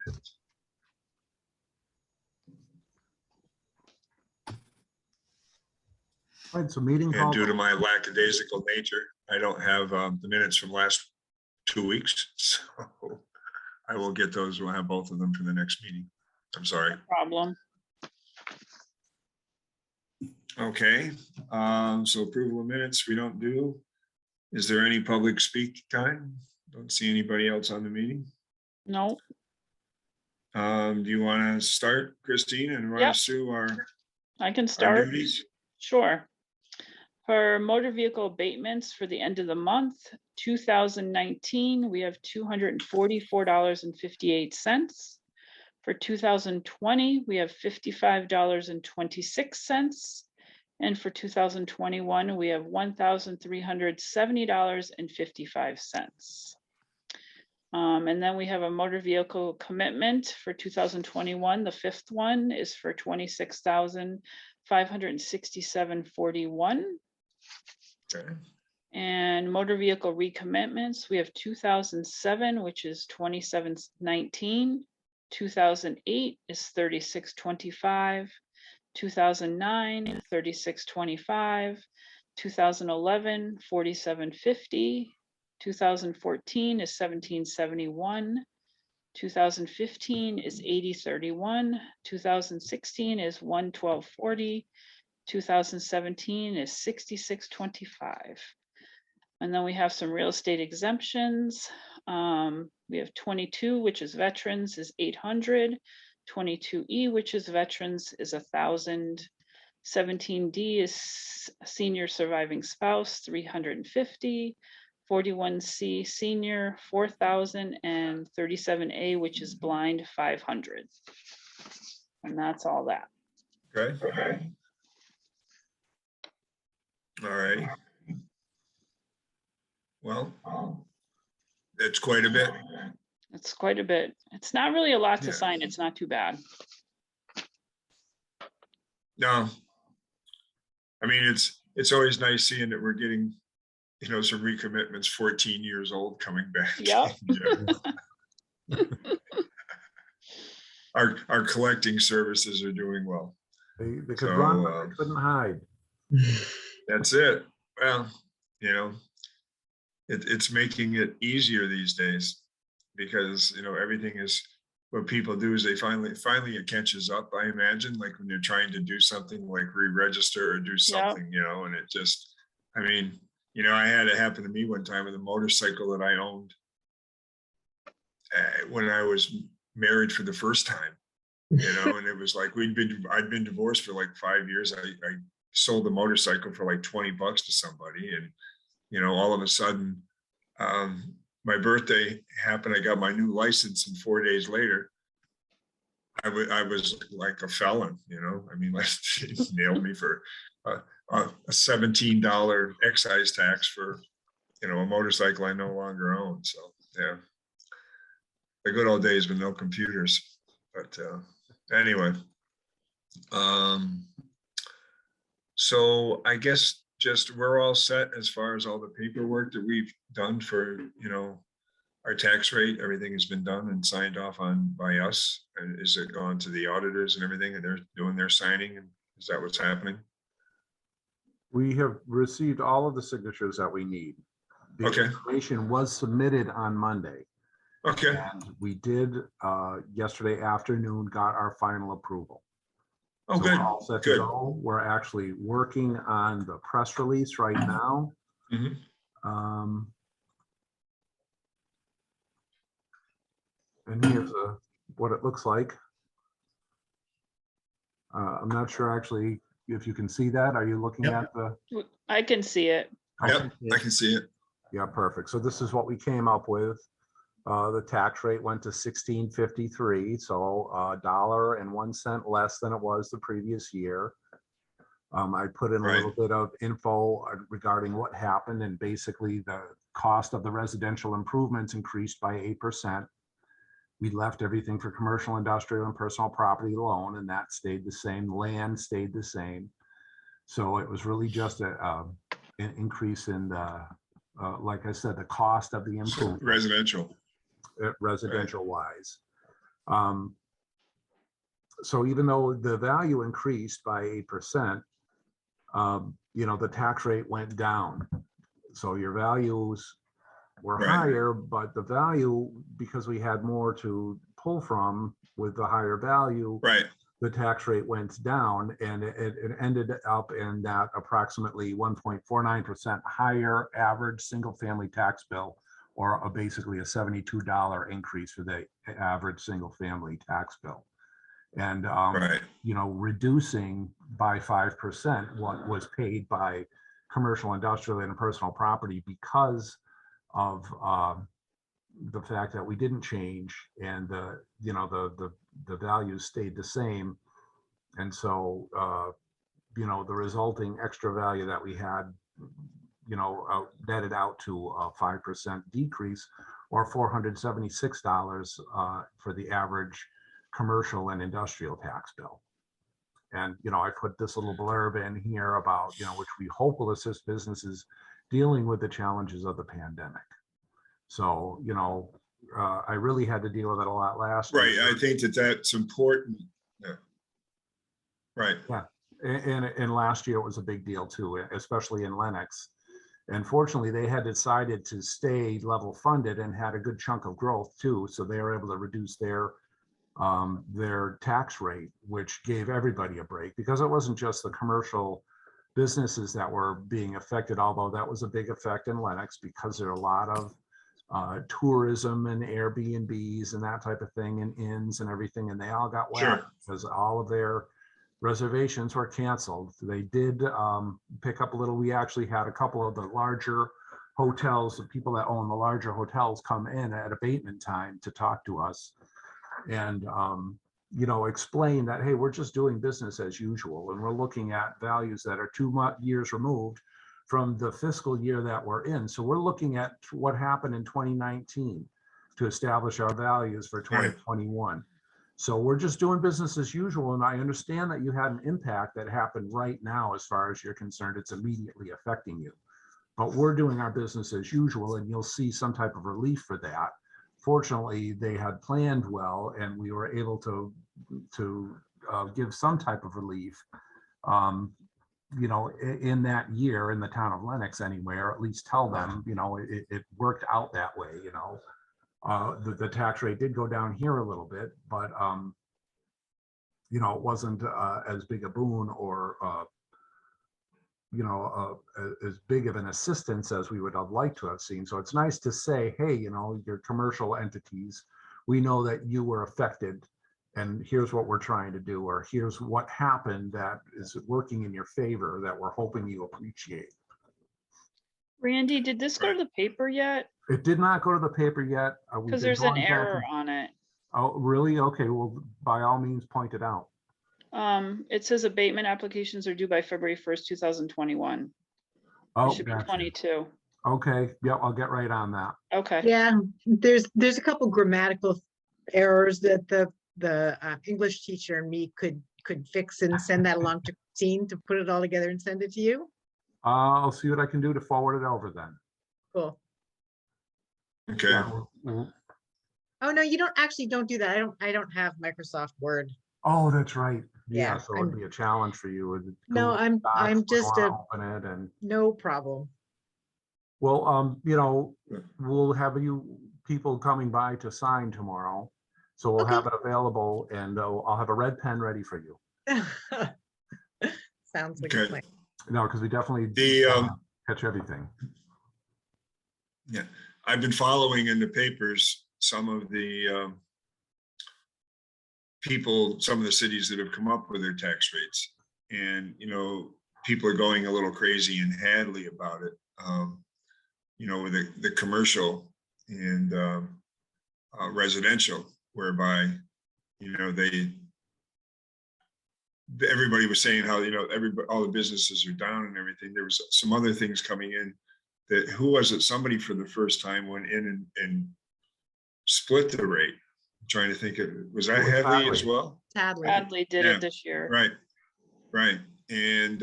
All right, so meeting And call. due to my lackadaisical nature, I don't have the minutes from last 2 weeks. So I will get those. We'll have both of them for the next meeting. I'm sorry. No problem. Okay, so approval of minutes we don't do. Is there any public speak time? Don't see anybody else on the meeting. No, Do you want to start, Christine, and run Yep. us through our I can start. duties? Sure. For motor vehicle abatements for the end of the month, 2019, we have $244.58. For 2020, we have $55.26. And for 2021, we have $1,370.55. And then we have a motor vehicle commitment for 2021. The fifth one is for $26,567.41. Okay. And motor vehicle recommitments, we have 2007, which is 2719. 2008 is 3625. 2009, 3625. 2011, 4750. 2014 is 1771. 2015 is 8031. 2016 is 11240. 2017 is 6625. And then we have some real estate exemptions. We have 22, which is veterans, is 800. 22E, which is veterans, is 1,000. 17D is senior surviving spouse, 350. 41C senior, 4,000, and 37A, which is blind, 500. And that's all that. Okay. All right. Well, that's quite a bit. It's quite a bit. It's not really a lot to Yeah. sign. It's not too bad. No. I mean, it's always nice seeing that we're getting, you know, some recommitments 14 years old coming back. Yep. Our collecting services are doing well. They could So, run, but they couldn't hide. That's it. Well, you know, it's making it easier these days because, you know, everything is, what people do is they finally it catches up, I imagine, like when you're trying to do something like re-register or do something, you know, and it just, I mean, you know, I had it happen to me one time with a motorcycle that I owned when I was married for the first time, you know, and it was like I'd been divorced for like 5 years. I sold the motorcycle for like $20 to somebody, and you know, all of a sudden, my birthday happened. I got my new license, and 4 days later, I was like a felon. You know, I mean, like they nailed me for a $17 excise tax for, you know, a motorcycle I no longer own. So yeah, the good old days with no computers. But anyway, so I guess just we're all set as far as all the paperwork that we've done for, you know, our tax rate. Everything has been done and signed off on by us. And is it gone to the auditors and everything, and they're doing their signing? And is that what's happening? We have received all of the signatures that we need. The Okay. information was submitted on Monday. Okay. And we did, yesterday afternoon, got our final approval. Oh, So good. we're all set to Good. go. We're actually working on the press release right now. Mhm. And here's what it looks like. I'm not sure actually if you can see that. Are you looking at the? I can see it. Yep, I can see it. Yeah, perfect. So this is what we came up with. The tax rate went to $16.53, so $1.01 less than it was the previous year. I put in a little bit of info regarding what happened, and basically the cost of the residential improvements increased by 8%. We left everything for commercial, industrial, and personal property alone, and that stayed the same. Land stayed the same. So it was really just an increase in the, like I said, the cost of the improvement. Residential. Residential wise. So even though the value increased by 8%, the tax rate went down. So your values were Right. higher, but the value, because we had more to pull from with the higher value, Right. the tax rate went down, and it ended up in that approximately 1.49% higher average single-family tax bill, or basically a $72 increase for the average single-family tax bill. And, Right. reducing by 5% what was paid by commercial, industrial, and personal property because of the fact that we didn't change, and the values stayed the same. And so, the resulting extra value that we had, netted out to a 5% decrease, or $476 for the average commercial and industrial tax bill. And, I put this little blurb in here about, which we hope will assist businesses dealing with the challenges of the pandemic. So, I really had to deal with it a lot last Right. year. I think that's important. Yeah. Right. Yeah. And last year it was a big deal too, especially in Lennox. And fortunately, they had decided to stay level funded and had a good chunk of growth too. So they were able to reduce their tax rate, which gave everybody a break, because it wasn't just the commercial businesses that were being affected, although that was a big effect in Lennox because there are a lot of tourism and Airbnbs and that type of thing, and inns and everything, and they all got whacked Sure. because all of their reservations were canceled. They did pick up a little. We actually had a couple of the larger hotels, the people that own the larger hotels, come in at abatement time to talk to us and explain that, hey, we're just doing business as usual, and we're looking at values that are 2 years removed from the fiscal year that we're in. So we're looking at what happened in 2019 to establish our values for 2021. So we're just doing business as usual. And I understand that you had an impact that happened right now. As far as you're concerned, it's immediately affecting you. But we're doing our business as usual, and you'll see some type of relief for that. Fortunately, they had planned well, and we were able to give some type of relief, in that year in the town of Lennox anyway, or at least tell them, it worked out that way. The tax rate did go down here a little bit, but it wasn't as big a boon or as big of an assistance as we would have liked to have seen. So it's nice to say, hey, your commercial entities, we know that you were affected, and here's what we're trying to do, or here's what happened that is working in your favor that we're hoping you appreciate. Randy, did this go to the paper yet? It did not go to the paper yet. Because there's an error on it. Oh, really? Okay, well, by all means, point it out. It says abatement applications are due by February 1st, 2021. Oh, It should be gotcha. 22. Okay, yeah, I'll get right on that. Okay. Yeah, there's a couple grammatical errors that the English teacher and me could fix and send that along to Christine to put it all together and send it to you. I'll see what I can do to forward it over then. Cool. Okay. Yeah, Oh no, you don't do that. I don't have Microsoft Word. oh, that's right. Yeah, Yeah, so it'd be a challenge for you. With No, Google Docs, I'm would just wanna a open it. And no problem. well, we'll have you people coming by to sign tomorrow, so we'll Okay. have it available, and I'll have a red pen ready for you. Sounds like Okay. a plan. No, because we definitely The catch everything. yeah, I've been following in the papers some of the people, some of the cities that have come up with their tax rates, and people are going a little crazy in Hadley about it. With the commercial and residential, whereby everybody was saying how all the businesses are down and everything. There was some other things coming in that, who was it? Somebody for the first time went in and split the rate. I'm trying to think of, was that Hadley as well? Sadly. Bradley did Yeah. it this year. Right. And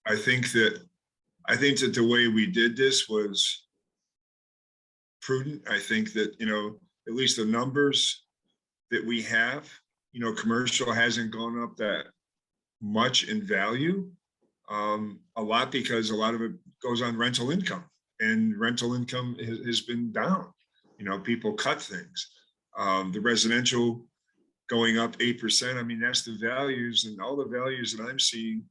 I think that the way we did this was prudent. I think that at least the numbers that we have, commercial hasn't gone up that much in value. A lot because a lot of it goes on rental income, and rental income has been down. People cut things. The residential going up 8%. I mean, that's the values, and all the values that I'm seeing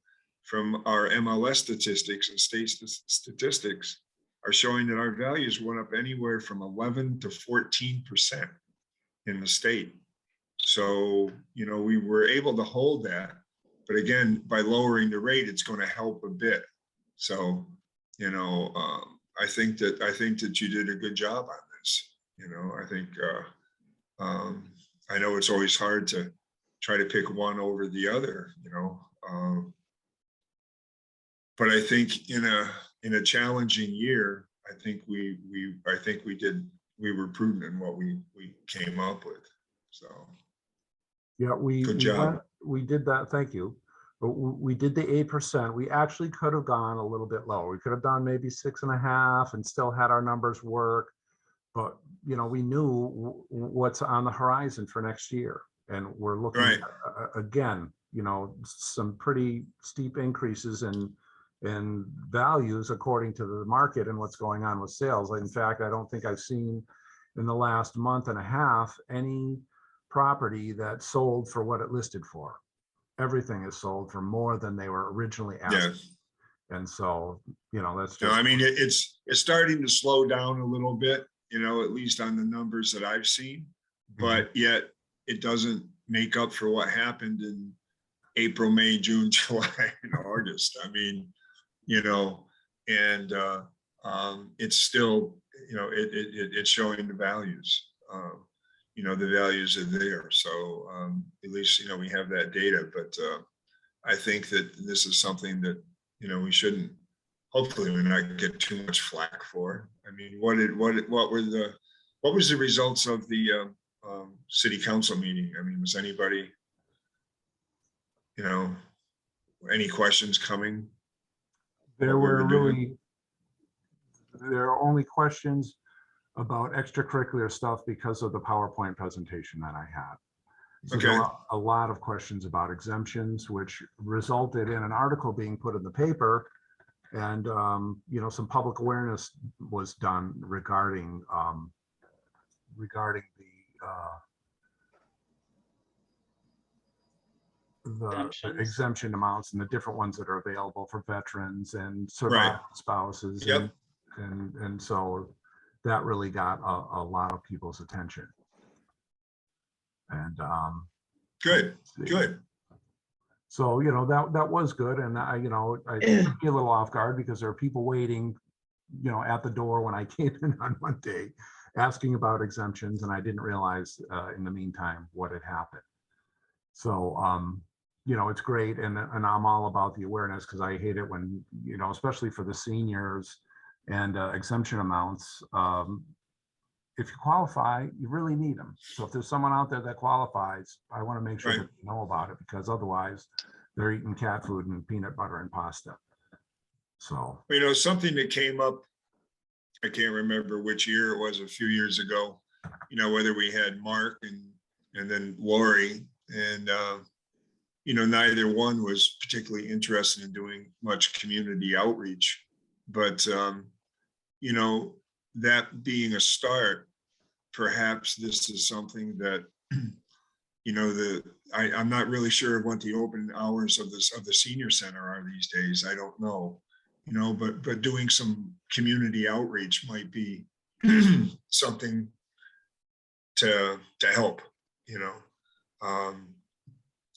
from our MLS statistics and state statistics are showing that our values went up anywhere from 11 to 14% in the state. So, we were able to hold that, but again, by lowering the rate, it's going to help a bit. So, I think that you did a good job on this. I think, I know it's always hard to try to pick one over the other, but I think in a challenging year, I think we were prudent in what we came up with. So Yeah, good job. we did that. Thank you. But we did the 8%. We actually could have gone a little bit lower. We could have done maybe 6.5 and still had our numbers work. But, we knew what's on the horizon for next year. And we're looking Right. at, again, some pretty steep increases in values according to the market and what's going on with sales. In fact, I don't think I've seen in the last month and a half any property that sold for what it listed for. Everything is sold for more than they were originally asking. Yes. And so, that's just. No, I mean, it's starting to slow down a little bit, at least on the numbers that I've seen, but yet it doesn't make up for what happened in April, May, June, July, and August. I mean, and it's still, it's showing the values. The values are there. So at least, we have that data, but I think that this is something that, we shouldn't, hopefully we not get too much flack for. I mean, what was the results of the city council meeting? I mean, was anybody, any questions coming? There are only questions about extracurricular stuff because of the PowerPoint presentation that I had. So Okay. there were a lot of questions about exemptions, which resulted in an article being put in the paper, and some public awareness was done regarding the Exemptions. exemption amounts and the different ones that are available for veterans and surviving spouses. Yep. And so that really got a lot of people's attention. And Good. so that was good, and I took me a little off guard because there are people waiting at the door when I came in on Monday asking about exemptions, and I didn't realize in the meantime what had happened. So it's great, and I'm all about the awareness, because I hate it when especially for the seniors and exemption amounts. If you qualify, you really need them. So if there's someone out there that qualifies, I want to make sure Right. that they know about it, because otherwise they're eating cat food and peanut butter and pasta. So, Something that came up, I can't remember which year it was, a few years ago, whether we had Mark and then Lori, and neither one was particularly interested in doing much community outreach, but that being a start, perhaps this is something that I'm not really sure what the open hours of the senior center are these days. I don't know, but doing some community outreach might be something to help.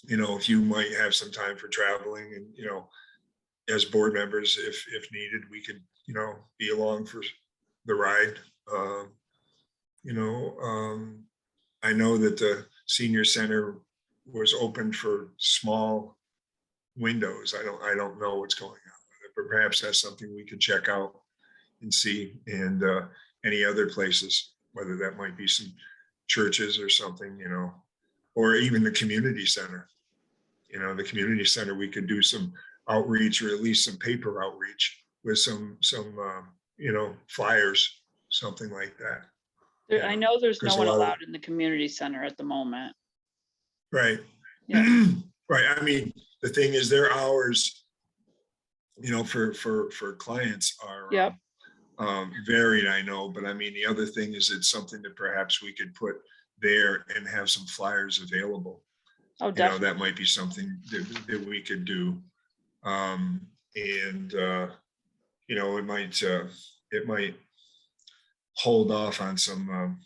If you might have some time for traveling, and as board members, if needed, we could be along for the ride. I know that the senior center was open for small windows. I don't know what's going on with it, but perhaps that's something we could check out and see, and any other places, whether that might be some churches or something, or even the community center. The community center, we could do some outreach, or at least some paper outreach with some flyers, something like that. I Yeah, know there's no 'cause a one lot of- allowed in the community center at the moment. Right. Yeah. Right. I mean, the thing is their hours, for clients are Yep. varied, I know, but I mean, the other thing is it's something that perhaps we could put there and have some flyers available. Oh, definitely. That might be something that we could do. And it might hold off on some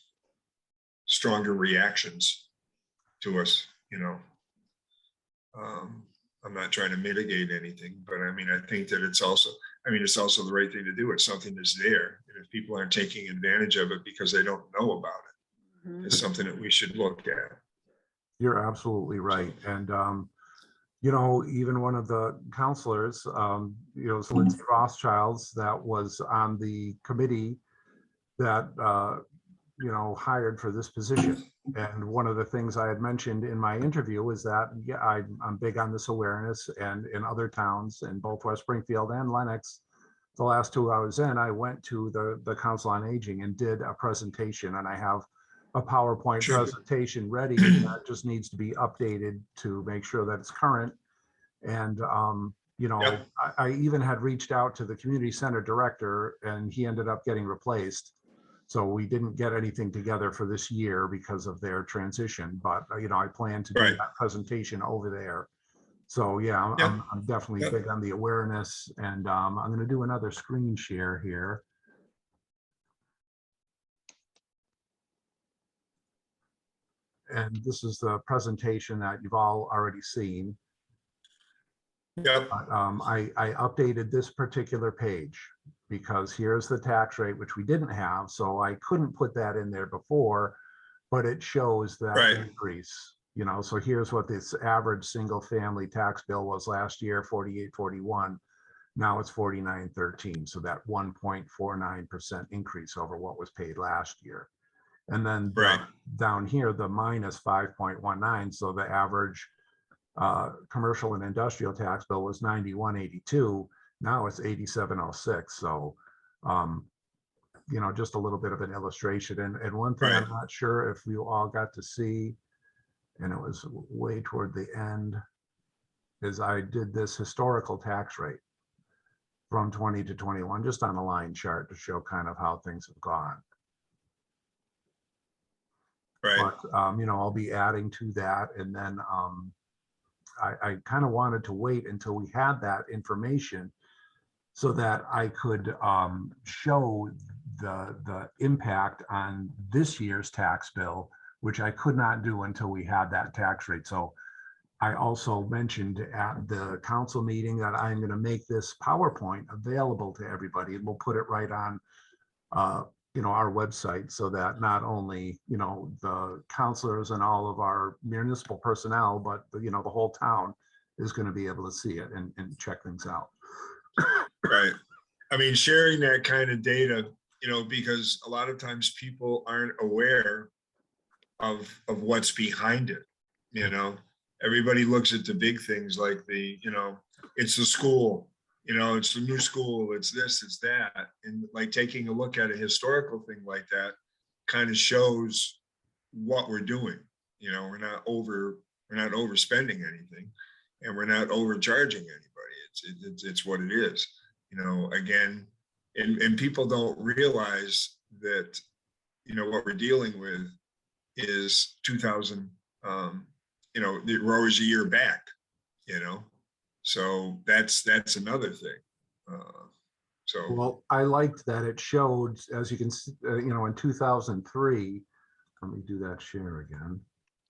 stronger reactions to us, I'm not trying to mitigate anything, but I mean, I think that it's also the right thing to do. It's something that's there. And if people aren't taking advantage of it because they don't know about it, Mhm. it's something that we should look at. You're absolutely right. And, even one of the counselors, is Lindsay Rothschilds, that was on the committee that, hired for this position. And one of the things I had mentioned in my interview is that, yeah, I'm big on this awareness, and in other towns in both West Springfield and Lenox, the last two I was in, I went to the Council on Aging and did a presentation, and I have a PowerPoint Sure. presentation ready that just needs to be updated to make sure that it's current. And, Yep. I even had reached out to the community center director, and he ended up getting replaced. So we didn't get anything together for this year because of their transition, but, I plan to do Right. that presentation over there. So, yeah, Yep. I'm definitely Yep. big on the awareness, and I'm going to do another screen share here. And this is the presentation that you've all already seen. Yep. I updated this particular page because here's the tax rate, which we didn't have. So I couldn't put that in there before, but it shows that Right. increase. So here's what this average single family tax bill was last year, 4841. Now it's 4913. So that 1.49% increase over what was paid last year. And then Right. down here, the minus 5.19. So the average commercial and industrial tax bill was 9182. Now it's 8706. So, just a little bit of an illustration. And one thing Right. I'm not sure if you all got to see, and it was way toward the end, is I did this historical tax rate from 20 to 21, just on a line chart to show kind of how things have gone. Right. But, I'll be adding to that. And then I kind of wanted to wait until we had that information so that I could show the impact on this year's tax bill, which I could not do until we had that tax rate. So I also mentioned at the council meeting that I'm going to make this PowerPoint available to everybody, and we'll put it right on our website, so that not only the counselors and all of our municipal personnel, but the whole town is going to be able to see it and check things out. Right. I mean, sharing that kind of data, because a lot of times people aren't aware of what's behind it. Everybody looks at the big things like it's the school, it's the new school, it's this, it's that. And like taking a look at a historical thing like that kind of shows what we're doing. We're not overspending anything, and we're not overcharging anybody. It's what it is. Again, and people don't realize that, what we're dealing with is 2000, we're always a year back, so that's another thing. Well, I liked that it showed, as you can see, in 2003, let me do that share again.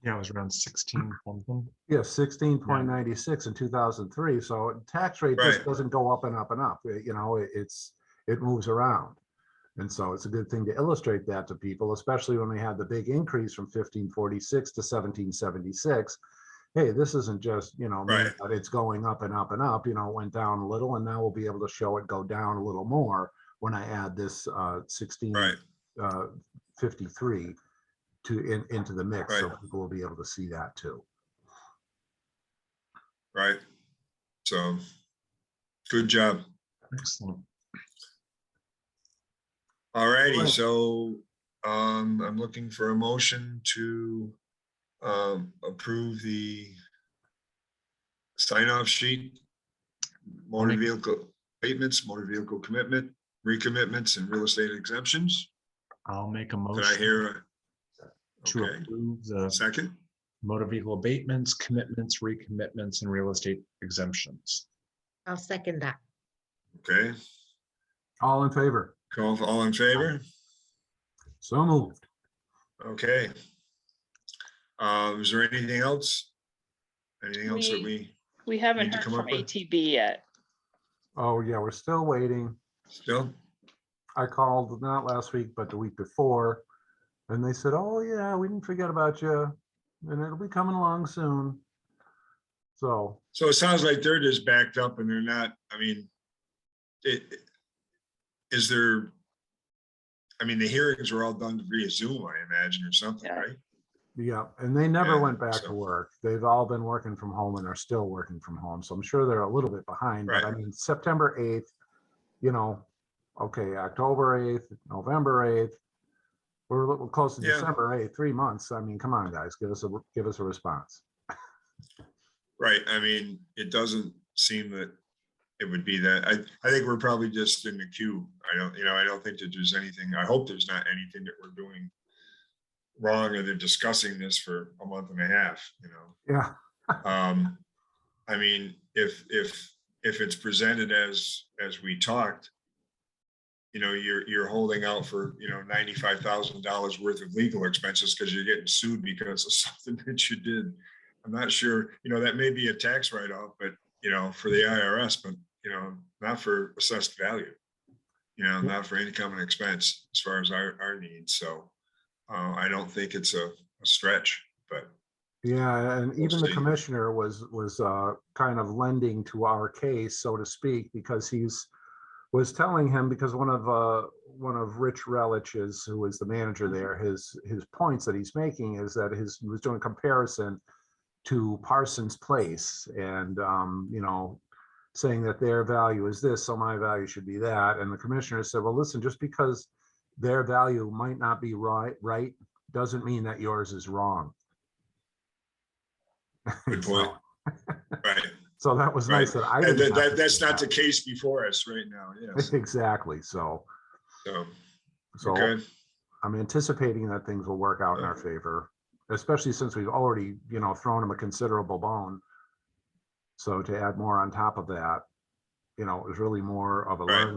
Yeah, it was around 16 something. Yeah, 16.96 in 2003. So tax rate just Right. doesn't go up and up and up. It moves around. And so it's a good thing to illustrate that to people, especially when we had the big increase from 1546 to 1776. Hey, this isn't just, Right. that it's going up and up and up, it went down a little, and now we'll be able to show it go down a little more when I add this 1653 into the mix. Right. So people will be able to see that too. Right. So good job. Excellent. All righty. Right. So I'm looking for a motion to approve the sign-off sheet, motor make- vehicle abatements, motor vehicle commitment, recommitments, and real estate exemptions. I'll make a Did I motion hear? to Okay, approve the second? motor vehicle abatements, commitments, recommitments, and real estate exemptions. I'll second that. Okay, All in favor? call for all in favor? So moved. Okay. Is there anything else? Anything else that We haven't Need to heard come from up with? ATB yet. Oh, yeah, we're still waiting. still? I called not last week, but the week before, and they said, oh, yeah, we didn't forget about you, and it'll be coming along soon. So, So it sounds like they're just backed up and they're not, I mean, is there, I mean, the hearings were all done via Zoom, I imagine, or something, Yeah. right? yeah, and they never Yeah, went back so- to work. They've all been working from home and are still working from home. So I'm sure they're a little bit behind, but I Right. mean, September 8th, you know, okay, October 8th, November 8th. We're a little close to Yeah. December 8th, 3 months. I mean, come on, guys, give us a response. Right, I mean, it doesn't seem that it would be that, I think we're probably just in the queue. I don't think that there's anything, I hope there's not anything that we're doing wrong, or they're discussing this for a month and a half, you know? Yeah, I mean, if it's presented as we talked, you know, you're holding out for, you know, $95,000 worth of legal expenses because you're getting sued because of something that you did. I'm not sure, you know, that may be a tax write-off, but, you know, for the IRS, but, you know, not for assessed value, you know, not for income and expense as far as our needs. So I don't think it's a stretch, but yeah, and We'll even the see. commissioner was kind of lending to our case, so to speak, because was telling him, because one of Rich Relich's, who is the manager there, his points that he's making is that he was doing a comparison to Parsons Place, and you know, saying that their value is this, so my value should be that. And the commissioner said, well, listen, just because their value might not be right, doesn't mean that yours is wrong. good point. Right. So that was Right. nice that I And didn't. have to that's say not the that. case before us right now. Yes. Exactly. So So, okay. I'm anticipating that things will work out in our favor, especially since we've already, you know, thrown them a considerable bone. So to add more on top of that, you know, it was really more of a Right.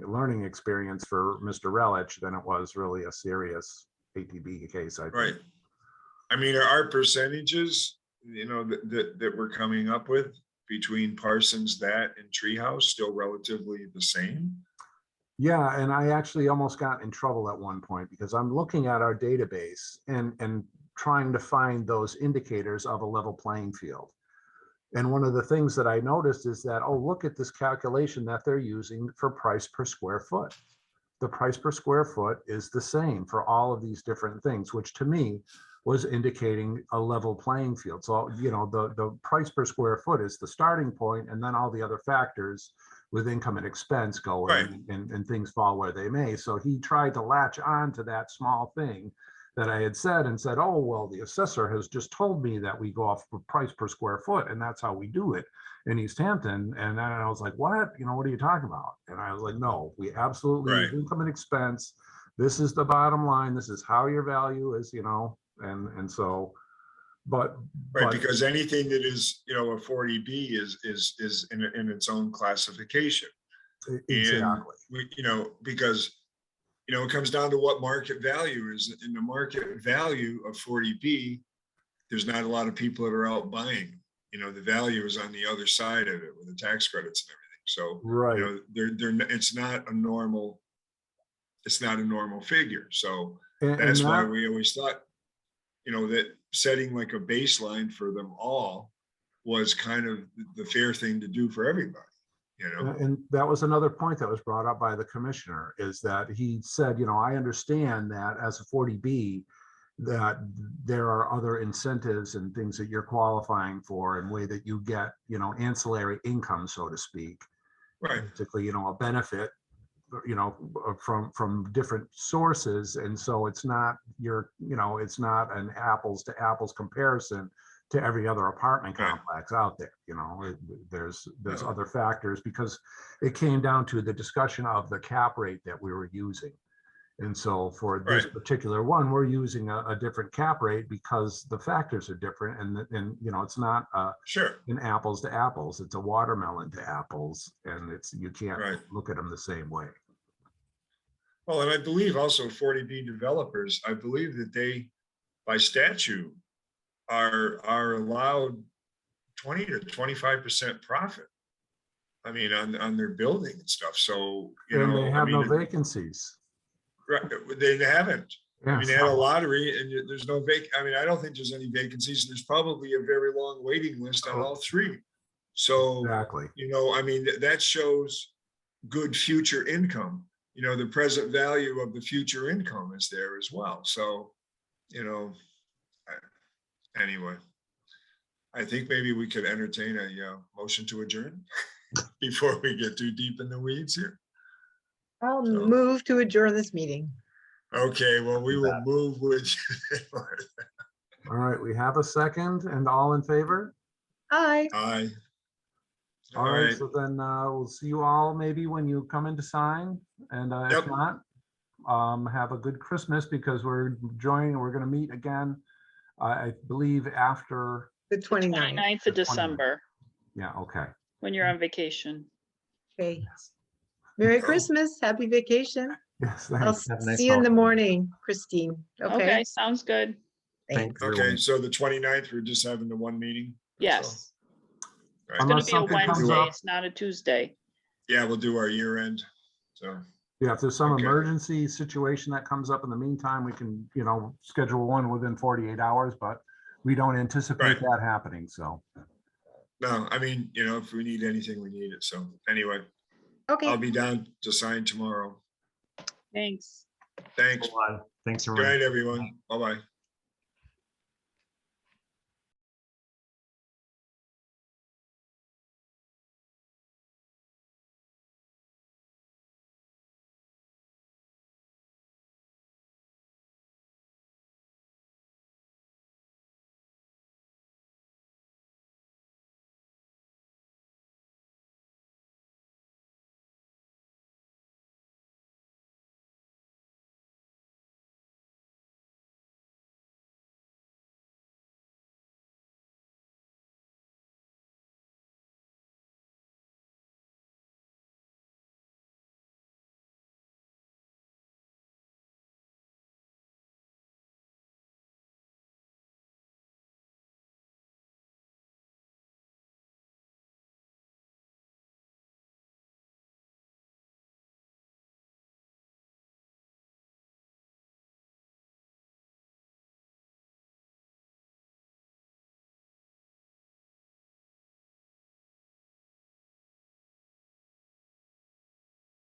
learning experience for Mr. Relich than it was really a serious ATB case, I think. Right. I mean, are our percentages, you know, that we're coming up with between Parsons, that, and Treehouse still relatively the same? Yeah, and I actually almost got in trouble at one point because I'm looking at our database and trying to find those indicators of a level playing field. And one of the things that I noticed is that, oh, look at this calculation that they're using for price per square foot. The price per square foot is the same for all of these different things, which to me was indicating a level playing field. So, you know, the price per square foot is the starting point, and then all the other factors with income and expense go Right. in, and things fall where they may. So he tried to latch on to that small thing that I had said and said, oh, well, the assessor has just told me that we go off the price per square foot, and that's how we do it in Easthampton. And then I was like, what? You know, what are you talking about? And I was like, no, we absolutely use Right. income and expense. This is the bottom line. This is how your value is, you know, and so, but Because anything that is, you know, a 40B is in its own classification. exactly. And we, you know, because, you know, it comes down to what market value is. In the market value of 40B, there's not a lot of people that are out buying. You know, the value is on the other side of it with the tax credits and everything. So, Right. you know, it's not a normal figure. So that's why we always thought, you know, that setting like a baseline for them all was kind of the fair thing to do for everybody, you know? And that was another point that was brought up by the commissioner, is that he said, you know, I understand that as a 40B, that there are other incentives and things that you're qualifying for, and way that you get, you know, ancillary income, so to speak. Right. Basically, you know, a benefit from different sources. And so it's not it's not an apples to apples comparison to every other apartment Right. complex out there. There's Yeah. other factors, because it came down to the discussion of the cap rate that we were using. And so for this Right. particular one, we're using a different cap rate because the factors are different, and it's not Sure. an apples to apples, it's a watermelon to apples, and you can't Right. look at them the same way. Well, and I believe also 40B developers, I believe that they, by statute, are allowed 20 to 25% profit. I mean, on their building and stuff. So, And they have no I mean, vacancies. right, they haven't. I Yeah, mean, they had a so- lottery and there's no I mean, I don't think there's any vacancies. There's probably a very long waiting list on all three. So, Exactly. I mean, that shows good future income. The present value of the future income is there as well. So, anyway, I think maybe we could entertain a motion to adjourn before we get too deep in the weeds here. I'll So- move to adjourn this meeting. Okay, well, we will move with. All right, we have a second, and all in favor? Aye. Aye. All right, so then we'll see you all maybe when you come in to sign, and if Yep. not, have a good Christmas, because we're going to meet again, I believe after, The 29th. 29th The of 29th. December, yeah, okay. when you're on vacation. Okay. Merry Oh. Christmas, happy vacation. Yes, I'll thanks. Have a nice see you in the holiday. morning, Christine. Okay, Okay, sounds good. thanks. Okay, so the 29th, we're just having the one meeting? Yes. Right. It's gonna Unless be a something comes Wednesday, up. it's not a Tuesday. Yeah, we'll do our year end. So, Yeah, if there's some Okay. emergency situation that comes up in the meantime, we can, schedule one within 48 hours, but we don't anticipate Right. that happening, so. no, I mean, if we need anything, we need it. So anyway, Okay. I'll be down to sign tomorrow. Thanks. Thanks. Thanks, Good everyone. night, everyone. Bye-bye.